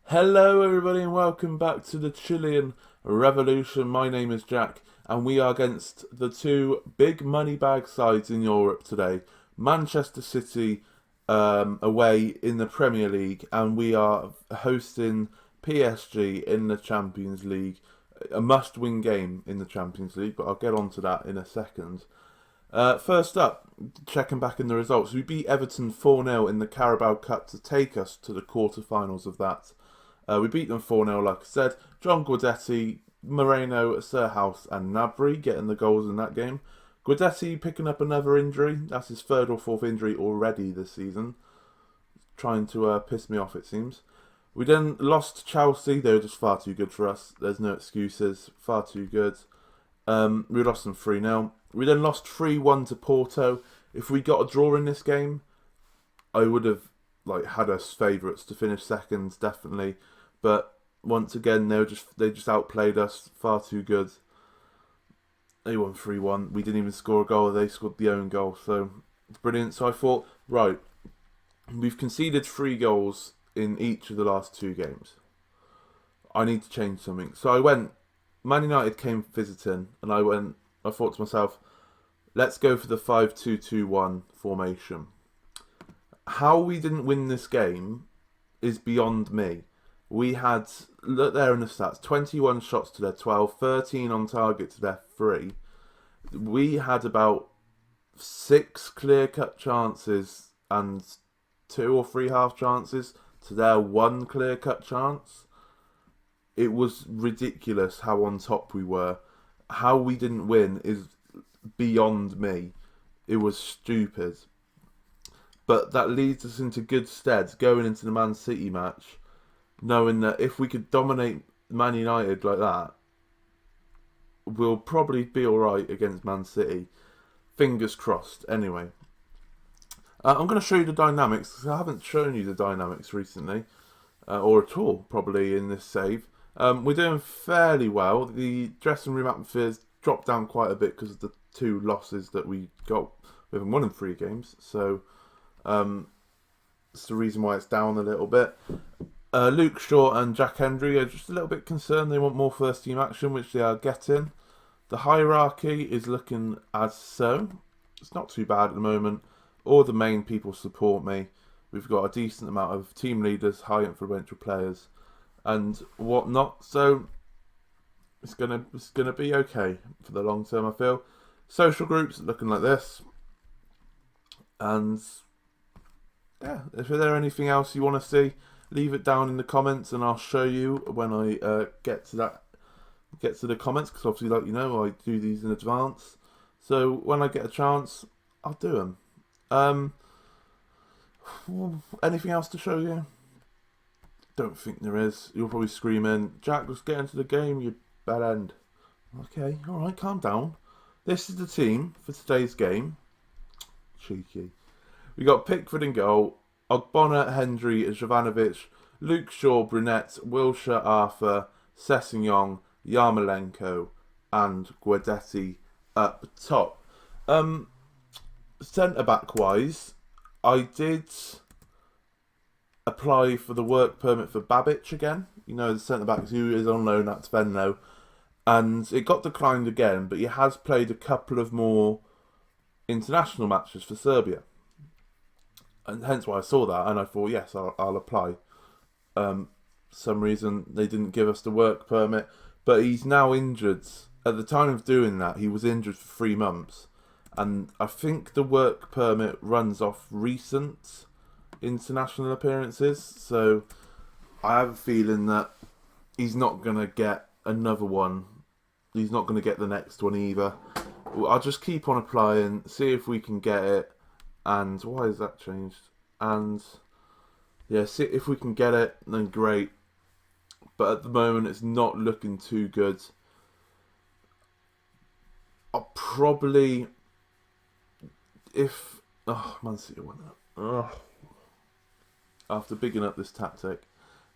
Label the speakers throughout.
Speaker 1: Hello, everybody, and welcome back to the Chilean Revolution. My name is Jack, and we are against the two big money bag sides in Europe today. Manchester City away in the Premier League, and we are hosting PSG in the Champions League. A must-win game in the Champions League, but I'll get on to that in a second. First up, checking back in the results, we beat Everton 4-0 in the Carabao Cup to take us to the quarter-finals of that. We beat them 4-0, like I said. John Guidetti, Moreno, Serhouse and Nabry getting the goals in that game. Guidetti picking up another injury. That's his third or fourth injury already this season. Trying to piss me off, it seems. We then lost Chelsea. They were just far too good for us. There's no excuses. Far too good. We lost them 3-0. We then lost 3-1 to Porto. If we got a draw in this game, I would have had us favourites to finish seconds, definitely. But once again, they just outplayed us, far too good. They won 3-1. We didn't even score a goal. They scored the own goal, so it's brilliant. So I thought, right, we've conceded 3 goals in each of the last 2 games. I need to change something. So I went. Man United came visiting, and I thought to myself, let's go for the 5-2-2-1 formation. How we didn't win this game is beyond me. We had, look there in the stats, 21 shots to their 12, 13 on target to their 3. We had about 6 clear-cut chances and 2 or 3 half chances to their 1 clear-cut chance. It was ridiculous how on top we were. How we didn't win is beyond me. It was stupid. But that leads us into good stead going into the Man City match, knowing that if we could dominate Man United like that, we'll probably be alright against Man City. Fingers crossed, anyway. I'm going to show you the dynamics, because I haven't shown you the dynamics recently, or at all, probably, in this save. We're doing fairly well. The dressing room atmosphere's dropped down quite a bit because of the 2 losses that we got. We haven't won in 3 games, so it's the reason why it's down a little bit. Luke Shaw and Jack Hendry are just a little bit concerned. They want more first team action, which they are getting. The hierarchy is looking as so. It's not too bad at the moment. All the main people support me. We've got a decent amount of team leaders, high influential players, and whatnot. So it's gonna be okay for the long term, I feel. Social groups looking like this. And yeah, if there's anything else you want to see, leave it down in the comments, and I'll show you when I get to the comments. Because obviously, like you know, I do these in advance. So when I get a chance, I'll do them. Anything else to show you? Don't think there is. You'll probably scream in, Jack, let's get into the game, you bad end. Okay, alright, calm down. This is the team for today's game. Cheeky. We got Pickford in goal, Ogbonna, Hendry, Jovanovic, Luke Shaw, Brunette, Wilshere, Arthur, Sessegnon, Yarmolenko, and Guidetti up top. Centre-back wise, I did apply for the work permit for Babic again. You know, the centre-back who is on loan at Venlo. And it got declined again, but he has played a couple of more international matches for Serbia. And hence why I saw that, and I thought, yes, I'll apply. Some reason they didn't give us the work permit, but he's now injured. At the time of doing that, he was injured for 3 months. And I think the work permit runs off recent international appearances, so I have a feeling that he's not going to get another one. He's not going to get the next one either. I'll just keep on applying, see if we can get it. And why has that changed? And yeah, see if we can get it, then great. But at the moment, it's not looking too good. I'll probably, if Man City won that. After bigging up this tactic,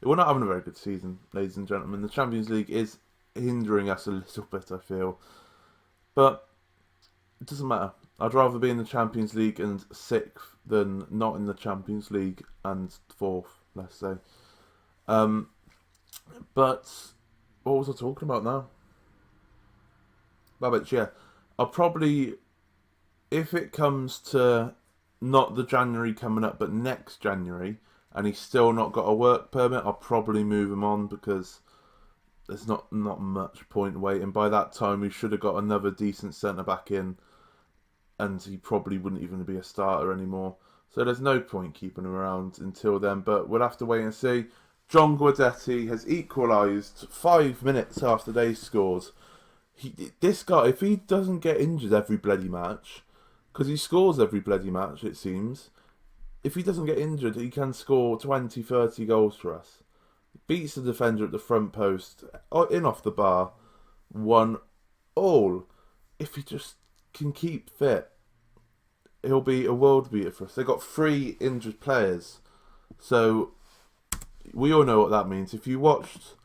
Speaker 1: we're not having a very good season, ladies and gentlemen. The Champions League is hindering us a little bit, I feel, but it doesn't matter. I'd rather be in the Champions League and 6th than not in the Champions League and 4th, let's say. But what was I talking about now? Babbage, yeah. I'll probably, if it comes to not the January coming up, but next January, and he's still not got a work permit, I'll probably move him on because there's not much point waiting. By that time, we should have got another decent centre back in, and he probably wouldn't even be a starter anymore. So there's no point keeping him around until then. But we'll have to wait and see. John Guidetti has equalised 5 minutes after they scored. This guy, if he doesn't get injured every bloody match, because he scores every bloody match, it seems. If he doesn't get injured, he can score 20, 30 goals for us. Beats the defender at the front post, in off the bar, 1-1. If he just can keep fit, he'll be a world beater for us. They've got 3 injured players. So, we all know what that means. If you watched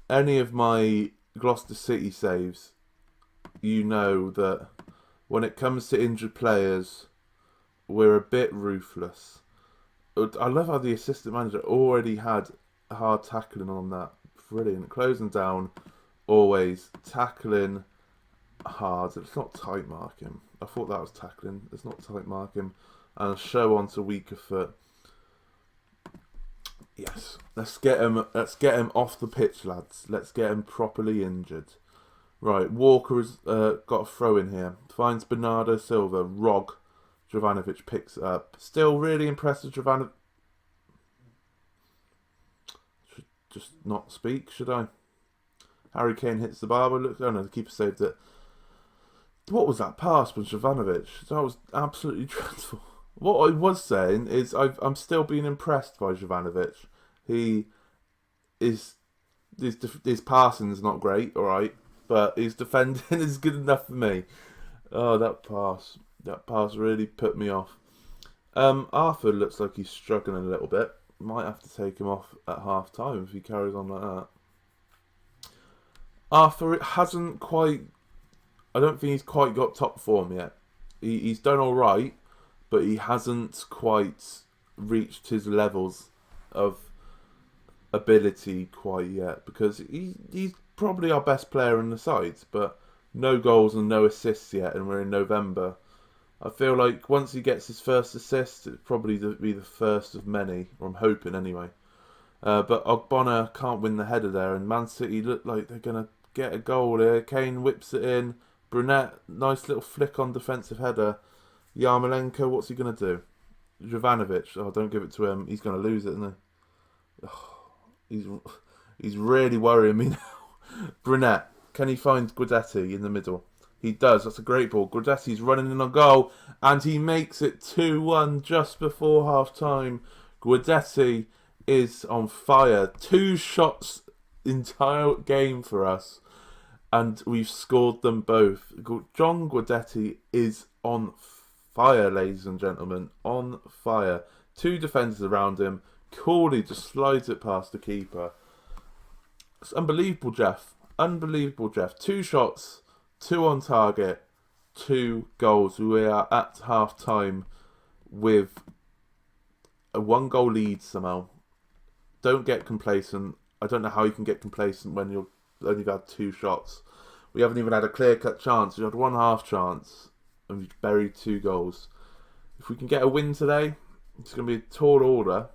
Speaker 1: any of my Gloucester City saves, you know that when it comes to injured players, we're a bit ruthless. I love how the assistant manager already had hard tackling on that. Brilliant. Closing down, always. Tackling hard. It's not tight marking. I thought that was tackling. It's not tight marking. And show on to weaker foot. Yes. Let's get him off the pitch, lads. Let's get him properly injured. Right, Walker's got a throw in here. Finds Bernardo Silva. Rog. Jovanovic picks it up. Still really impressed with Jovanovic. Should just not speak, should I? Harry Kane hits the bar. Look, oh no, the keeper saved it. What was that pass from Jovanovic? That was absolutely dreadful. What I was saying is I'm still being impressed by Jovanovic. His passing's not great, alright, but his defending is good enough for me. Oh, that pass really put me off. Arthur looks like he's struggling a little bit. Might have to take him off at half time if he carries on like that. Arthur hasn't quite. I don't think he's quite got top form yet. He's done all right, but he hasn't quite reached his levels of ability quite yet, because he's probably our best player in the side, but no goals and no assists yet, and we're in November. I feel like once he gets his first assist, it'll probably be the first of many, or I'm hoping anyway. But Ogbonna can't win the header there, and Man City look like they're going to get a goal here. Kane whips it in. Brunette, nice little flick on defensive header. Yarmolenko, what's he going to do? Jovanovic, oh, don't give it to him. He's going to lose it, isn't he? Oh, he's really worrying me now. Brunette, can he find Guidetti in the middle? He does. That's a great ball. Guidetti's running in on goal, and he makes it 2-1 just before half-time. Guidetti is on fire. 2 shots entire game for us, and we've scored them both. John Guidetti is on fire, ladies and gentlemen. On fire. 2 defenders around him. Coolly just slides it past the keeper. It's unbelievable, Jeff. Unbelievable, Jeff. 2 shots. 2 on target, 2 goals. We are at half time with a 1-goal lead somehow. Don't get complacent. I don't know how you can get complacent when you've only had 2 shots. We haven't even had a clear-cut chance. We had 1 half chance and we've buried 2 goals. If we can get a win today, it's going to be a tall order,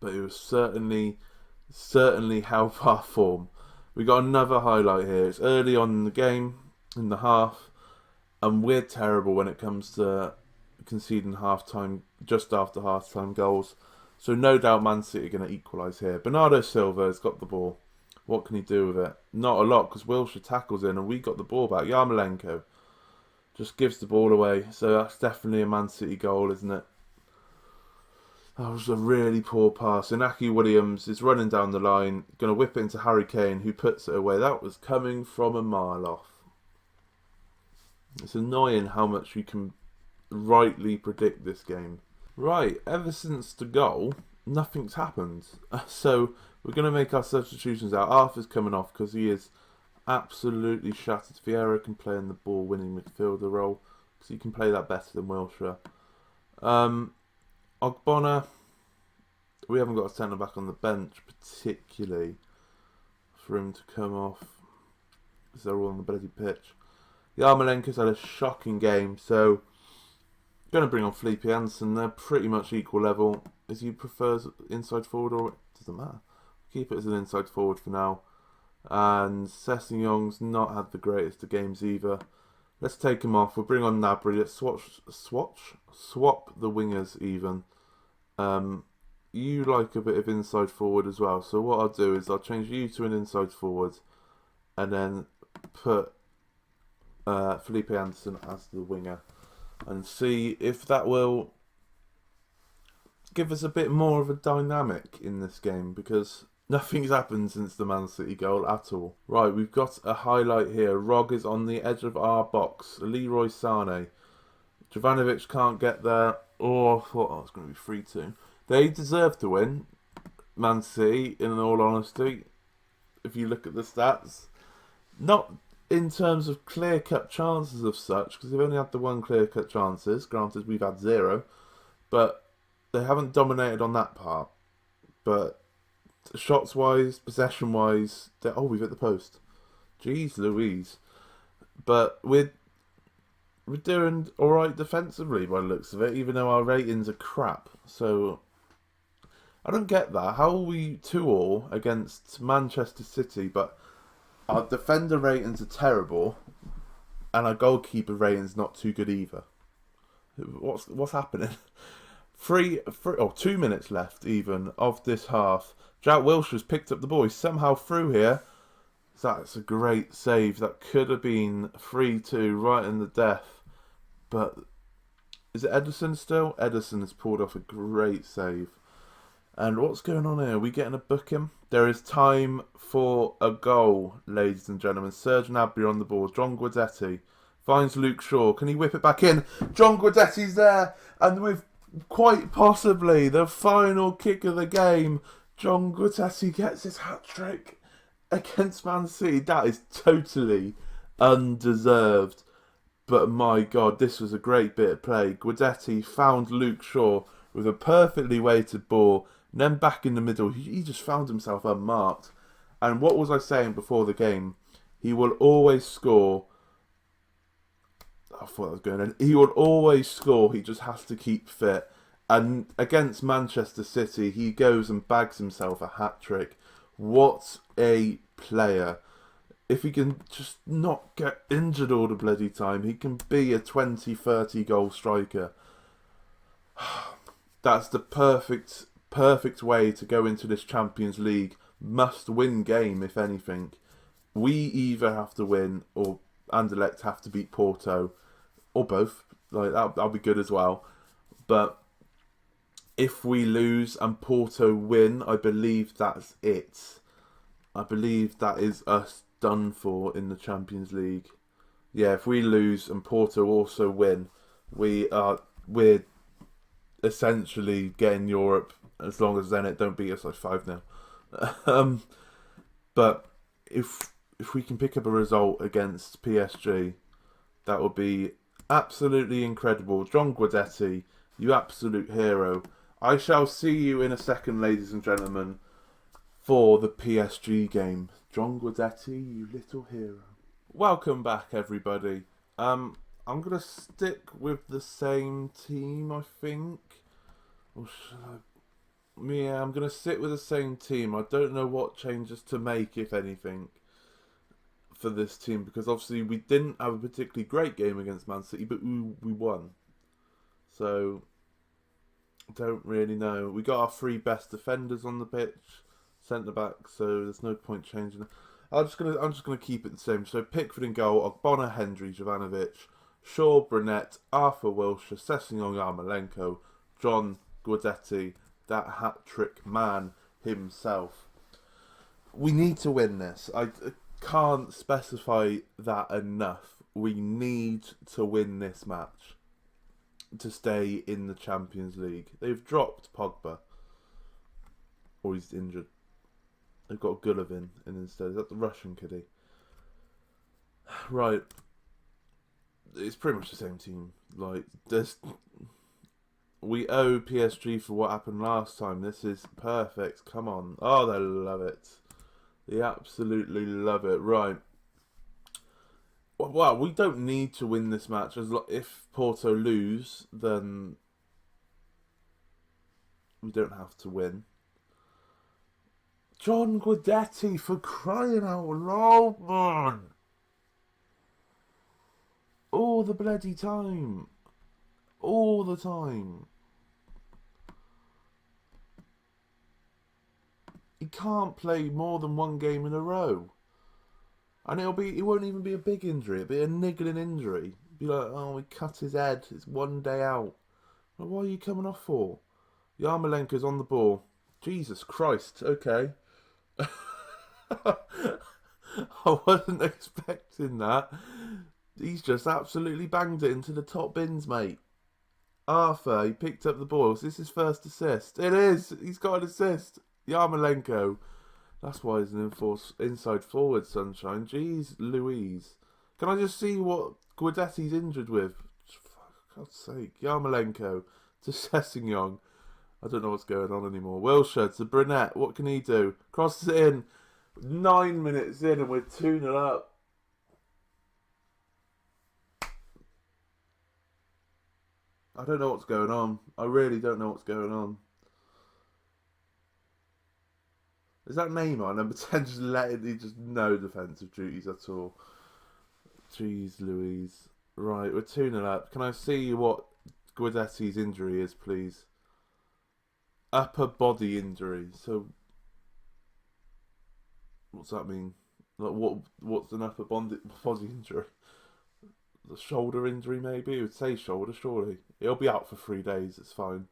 Speaker 1: but it was certainly help our form. We got another highlight here. It's early on in the game, in the half, and we're terrible when it comes to conceding half-time, just after half-time goals. So no doubt Man City are going to equalise here. Bernardo Silva has got the ball. What can he do with it? Not a lot, because Wilshere tackles in and we got the ball back. Yarmolenko just gives the ball away. So that's definitely a Man City goal, isn't it? That was a really poor pass. Inaki Williams is running down the line, going to whip it into Harry Kane, who puts it away. That was coming from a mile off. It's annoying how much we can rightly predict this game. Right, ever since the goal, nothing's happened. So we're going to make our substitutions out. Arthur's coming off because he is absolutely shattered. Vieira can play in the ball-winning midfielder role because he can play that better than Wilshere. Ogbonna, we haven't got a centre back on the bench particularly. for him to come off, because they're all on the bloody pitch. Yarmolenko's had a shocking game, so going to bring on Felipe Anderson. They're pretty much equal level. Is he prefers inside forward, or it doesn't matter. Keep it as an inside forward for now. And Sessegnon's not had the greatest of games either. Let's take him off. We'll bring on Gnabry. Let's swap the wingers even. You like a bit of inside forward as well. So what I'll do is I'll change you to an inside forward, and then put Felipe Anderson as the winger, and see if that will give us a bit more of a dynamic in this game, because nothing's happened since the Man City goal at all. Right, we've got a highlight here. Rog is on the edge of our box. Leroy Sané. Jovanovic can't get there. Oh, I thought it's going to be 3-2. They deserve to win, Man City, in all honesty, if you look at the stats. Not in terms of clear-cut chances of such, because they've only had the one clear-cut chances. Granted, we've had 0. But they haven't dominated on that part. But shots-wise, possession-wise, we've hit the post. Jeez Louise. But we're doing alright defensively by the looks of it, even though our ratings are crap. So I don't get that. How are we 2-2 against Manchester City, but our defender ratings are terrible, and our goalkeeper ratings not too good either? What's happening? 2 minutes left even of this half. Jack Wilshere's picked up the ball. He's somehow through here. That's a great save. That could have been 3-2 right in the death. But is it Ederson still? Ederson has pulled off a great save. And what's going on here? Are we getting a booking? There is time for a goal, ladies and gentlemen. Serge Gnabry on the ball. John Guidetti finds Luke Shaw. Can he whip it back in? John Guidetti's there. And with quite possibly the final kick of the game, John Guidetti gets his hat-trick against Man City. That is totally undeserved. But my God, this was a great bit of play. Guidetti found Luke Shaw with a perfectly weighted ball. And then back in the middle, he just found himself unmarked. And what was I saying before the game? He will always score. I thought that was going in. He will always score. He just has to keep fit. And against Manchester City, he goes and bags himself a hat-trick. What a player. If he can just not get injured all the bloody time, he can be a 20, 30 goal striker. That's the perfect way to go into this Champions League must-win game, if anything. We either have to win, or Anderlecht have to beat Porto, or both. Like that'll be good as well. But if we lose and Porto win, I believe that's it. I believe that is us done for in the Champions League. Yeah, if we lose and Porto also win, we're essentially getting Europe, as long as Zenit don't beat us like 5-0. But if we can pick up a result against PSG, that would be absolutely incredible. John Guidetti, you absolute hero. I shall see you in a second, ladies and gentlemen, for the PSG game. John Guidetti, you little hero. Welcome back, everybody. I'm going to stick with the same team, I think. Or should I? Yeah, I'm going to sit with the same team. I don't know what changes to make, if anything, for this team. Because obviously we didn't have a particularly great game against Man City, but we won. So don't really know. We got our 3 best defenders on the pitch, centre back, so there's no point changing it. I'm just gonna keep it the same. So Pickford in goal, Ogbonna, Hendry, Jovanovic, Shaw, Brunette, Arthur Wilshere, Sessegnon, Yarmolenko, John Guidetti, that hat-trick man himself. We need to win this. I can't specify that enough. We need to win this match to stay in the Champions League. They've dropped Pogba, or he's injured. They've got Golovin in instead. Is that the Russian kiddie? Right. It's pretty much the same team. Like, we owe PSG for what happened last time. This is perfect. Come on. Oh, they love it. They absolutely love it. Right. Well, we don't need to win this match. If Porto lose, then we don't have to win. John Guidetti, for crying out loud, man! All the bloody time. All the time. He can't play more than one game in a row. And it won't even be a big injury. It'll be a niggling injury. Be like, oh, we cut his head. It's one day out. Well, what are you coming off for? Yarmolenko's on the ball. Jesus Christ. Okay. I wasn't expecting that. He's just absolutely banged it into the top bins, mate. Arthur, he picked up the ball. Is this his first assist? It is. He's got an assist. Yarmolenko. That's why he's an inside forward, sunshine. Jeez Louise. Can I just see what Guidetti's injured with? For God's sake. Yarmolenko to Sessegnon. I don't know what's going on anymore. Wilshere to Brunette. What can he do? Crosses it in. 9 minutes in and we're 2-0 up. I don't know what's going on. I really don't know what's going on. Is that Neymar? Number 10 just letting he just no defensive duties at all. Jeez Louise. Right, we're 2-0 up. Can I see what Guidetti's injury is, please? Upper body injury. So, what's that mean? Like, what's an upper body injury? The shoulder injury, maybe? It would say shoulder, surely. He'll be out for 3 days, it's fine.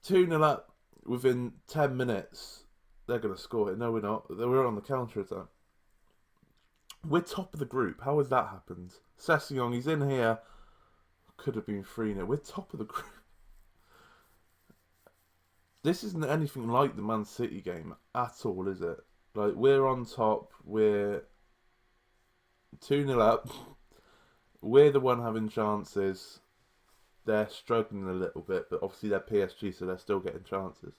Speaker 1: 2-0 up within 10 minutes. They're going to score it. No, we're not. We're on the counter attack. We're top of the group. How has that happened? Sessegnon, he's in here. Could have been 3-0. We're top of the group. This isn't anything like the Man City game at all, is it? Like, we're on top. We're 2-0 up. We're the one having chances. They're struggling a little bit, but obviously they're PSG, so they're still getting chances.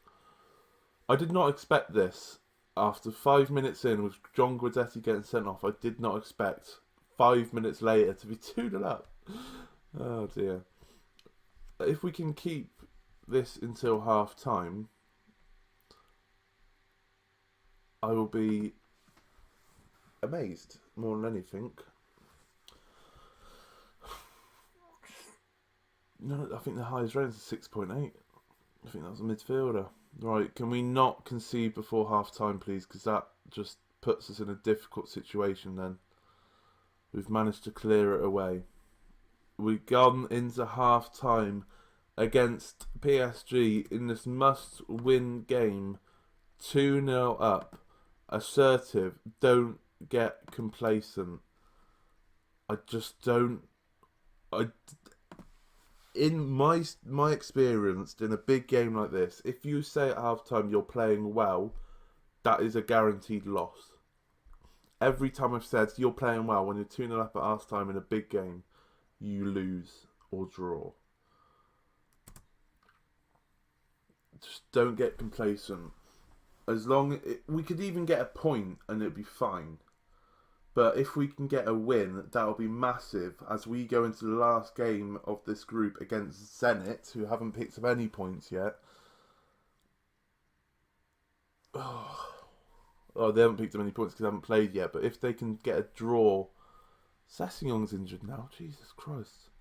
Speaker 1: I did not expect this. After 5 minutes in, with John Guidetti getting sent off, I did not expect 5 minutes later to be 2-0 up. Oh dear. If we can keep this until half time, I will be amazed more than anything. No, I think the highest rating is 6.8. I think that was a midfielder. Right, can we not concede before half time, please? Because that just puts us in a difficult situation then. We've managed to clear it away. We've gone into half time against PSG in this must-win game. 2-0 up. Assertive. Don't get complacent. I just don't... In my experience, in a big game like this, if you say at half-time you're playing well, that is a guaranteed loss. Every time I've said you're playing well, when you're 2-0 up at half-time in a big game, you lose or draw. Just don't get complacent. As long we could even get a point and it'd be fine. But if we can get a win, that'll be massive as we go into the last game of this group against Zenit, who haven't picked up any points yet. Oh, they haven't picked up any points because they haven't played yet. But if they can get a draw... Sessegnon's injured now. Jesus Christ.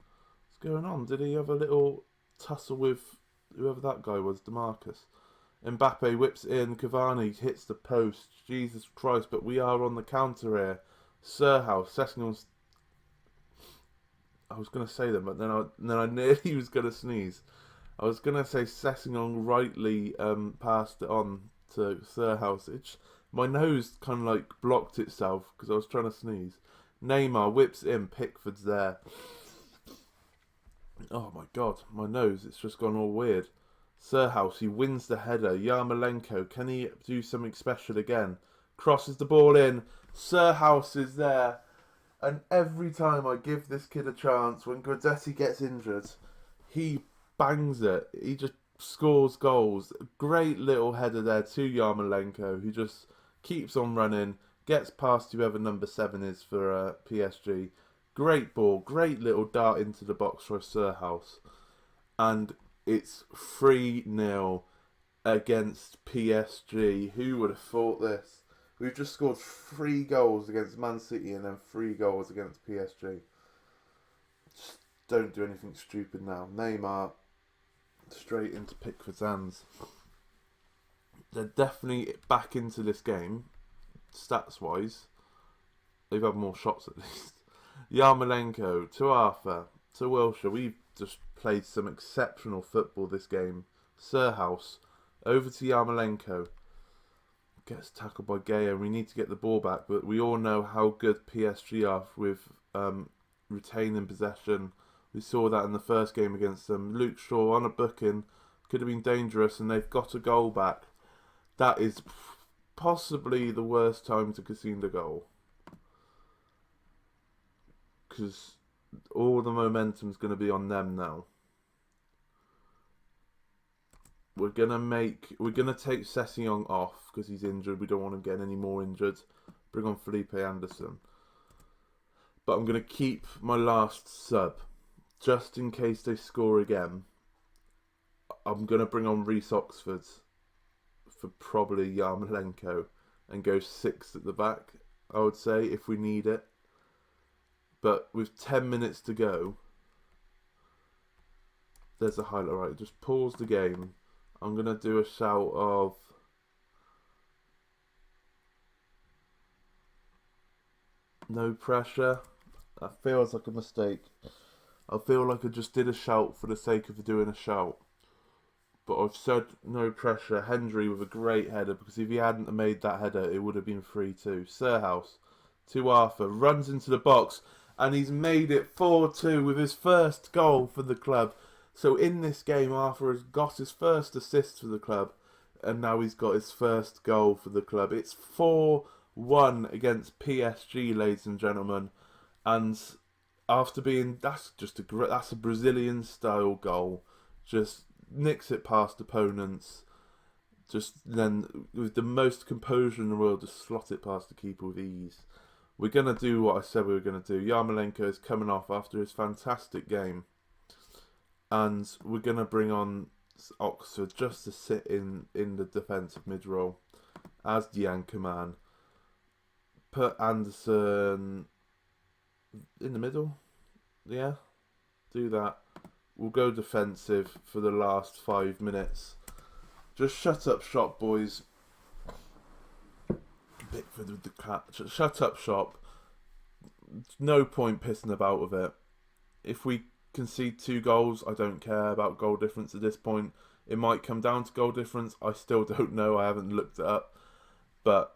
Speaker 1: What's going on? Did he have a little tussle with whoever that guy was, DeMarcus? Mbappe whips in. Cavani hits the post. Jesus Christ. But we are on the counter here. Sirhouse, Sessegnon's... I was going to say them, but then I nearly was going to sneeze. I was going to say Sessegnon rightly passed it on to Sirhouse. My nose kind of like blocked itself because I was trying to sneeze. Neymar whips in, Pickford's there. Oh my god, my nose, it's just gone all weird. Sirhouse, he wins the header. Yarmolenko, can he do something special again? Crosses the ball in. Sirhouse is there. And every time I give this kid a chance, when Guidetti gets injured, he bangs it. He just scores goals. Great little header there to Yarmolenko, who just keeps on running, gets past whoever number 7 is for PSG. Great ball, great little dart into the box for Surhouse. And it's 3-0 against PSG. Who would have thought this? We've just scored 3 goals against Man City and then 3 goals against PSG. Just don't do anything stupid now. Neymar straight into Pickford's hands. They're definitely back into this game, stats-wise. They've had more shots at least. Yarmolenko to Arthur to Wilshere. We've just played some exceptional football this game. Surhouse over to Yarmolenko. Gets tackled by Gaya. We need to get the ball back, but we all know how good PSG are with retaining possession. We saw that in the first game against them. Luke Shaw on a booking. Could have been dangerous, and they've got a goal back. That is possibly the worst time to concede a goal. Because all the momentum's going to be on them now. We're going to take Sessegnon off because he's injured. We don't want him getting any more injured. Bring on Felipe Anderson. But I'm going to keep my last sub. Just in case they score again. I'm going to bring on Reece Oxford for probably Yarmolenko and go 6 at the back, I would say, if we need it. But with 10 minutes to go, there's a highlight. Right, just pause the game. I'm going to do a shout of no pressure. That feels like a mistake. I feel like I just did a shout for the sake of doing a shout. But I've said no pressure. Hendry with a great header, because if he hadn't made that header, it would have been 3-2. Surhouse to Arthur, runs into the box, and he's made it 4-2 with his first goal for the club. So in this game, Arthur has got his first assist for the club, and now he's got his first goal for the club. It's 4-1 against PSG, ladies and gentlemen, and after being that's a Brazilian style goal, just nicks it past opponents, just then with the most composure in the world, just slot it past the keeper with ease. We're going to do what I said we were going to do. Yarmolenko is coming off after his fantastic game, and we're going to bring on Oxford just to sit in the defensive mid-role as the anchor man. Put Anderson in the middle. Yeah, do that. We'll go defensive for the last 5 minutes. Just shut up shop, boys. Pickford with the cat. Shut up shop. No point pissing about with it. If we concede 2 goals, I don't care about goal difference at this point. It might come down to goal difference. I still don't know. I haven't looked it up. But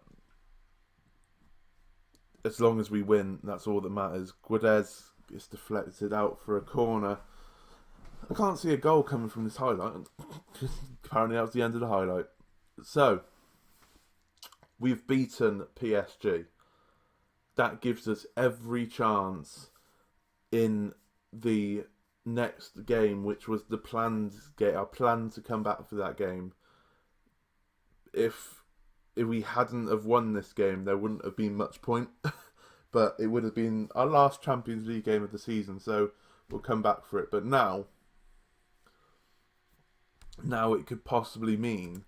Speaker 1: as long as we win, that's all that matters. Guedes is deflected out for a corner. I can't see a goal coming from this highlight. Apparently that was the end of the highlight. So, we've beaten PSG. That gives us every chance in the next game, which was the planned game. Our plan to come back for that game. If we hadn't have won this game, there wouldn't have been much point. But it would have been our last Champions League game of the season, so we'll come back for it. But now it could possibly mean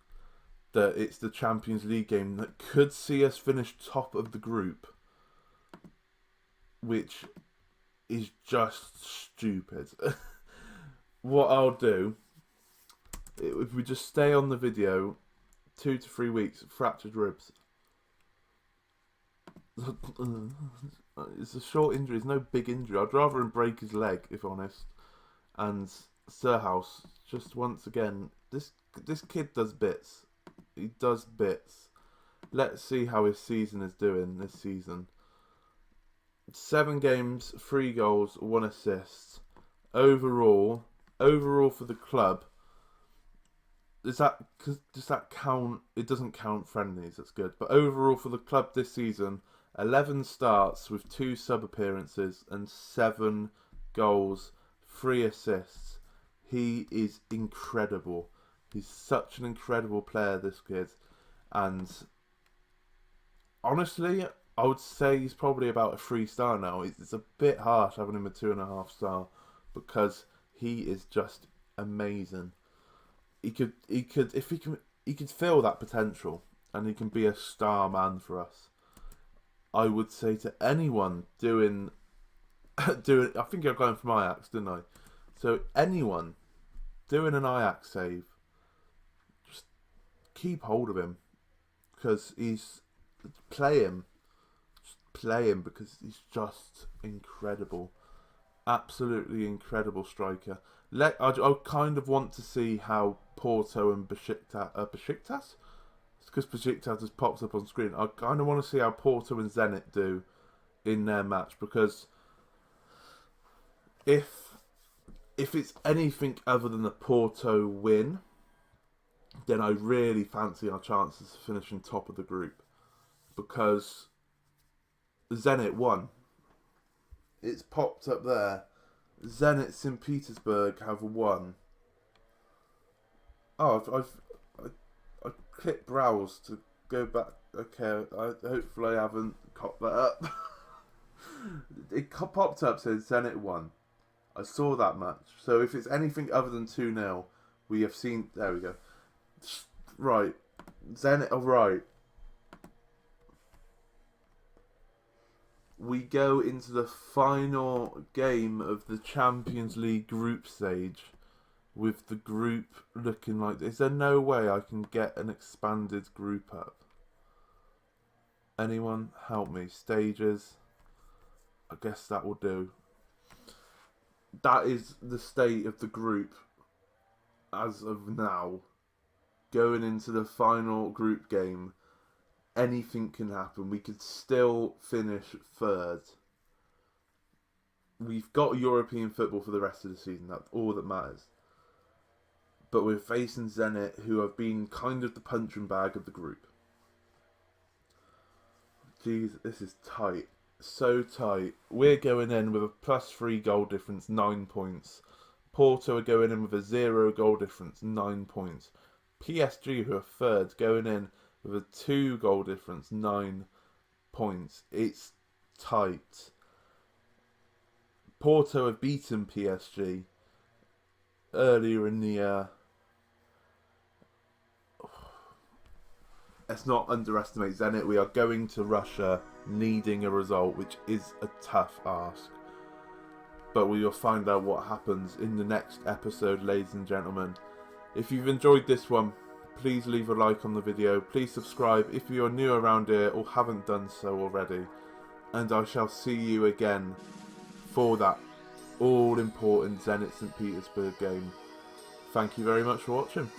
Speaker 1: that it's the Champions League game that could see us finish top of the group, which is just stupid. What I'll do, if we just stay on the video, 2 to 3 weeks, fractured ribs. It's a short injury, it's no big injury. I'd rather him break his leg, if honest. And Surhouse, just once again, this kid does bits. He does bits. Let's see how his season is doing this season. 7 games, 3 goals, 1 assist. Overall for the club, does that count? It doesn't count friendlies, that's good. But overall for the club this season, 11 starts with 2 sub-appearances and 7 goals, 3 assists. He is incredible. He's such an incredible player, this kid. And honestly, I would say he's probably about a 3 star now. It's a bit harsh having him a 2.5 star because he is just amazing. He could feel that potential, and he can be a star man for us. I would say to anyone doing doing, I think you're going from Ajax, didn't I? So anyone doing an Ajax save, just keep hold of him because he's play him, just play him because he's just incredible, absolutely incredible striker. I kind of want to see how Porto and Besiktas, because Besiktas just pops up on screen. I kind of want to see how Porto and Zenit do in their match, because if it's anything other than the Porto win, then I really fancy our chances of finishing top of the group, because Zenit won. It's popped up there. Zenit St. Petersburg have won. Oh, I clicked browse to go back. Okay, hopefully I haven't cocked that up. It popped up, said Zenit won. I saw that match. So if it's anything other than 2-0, we have seen. There we go. Right. Zenit, oh, right. We go into the final game of the Champions League group stage with the group looking like this. Is there no way I can get an expanded group up? Anyone help me? Stages. I guess that will do. That is the state of the group as of now. Going into the final group game, anything can happen. We could still finish third. We've got European football for the rest of the season. That's all that matters. But we're facing Zenit, who have been kind of the punching bag of the group. Jeez, this is tight. So tight. We're going in with a +3 goal difference, 9 points. Porto are going in with a 0 goal difference, 9 points. PSG, who are third, going in with a 2 goal difference, 9 points. It's tight. Porto have beaten PSG earlier in the year. Let's not underestimate Zenit. We are going to Russia needing a result, which is a tough ask. But we will find out what happens in the next episode, ladies and gentlemen. If you've enjoyed this one, please leave a like on the video. Please subscribe if you are new around here or haven't done so already. And I shall see you again for that all-important Zenit St. Petersburg game. Thank you very much for watching.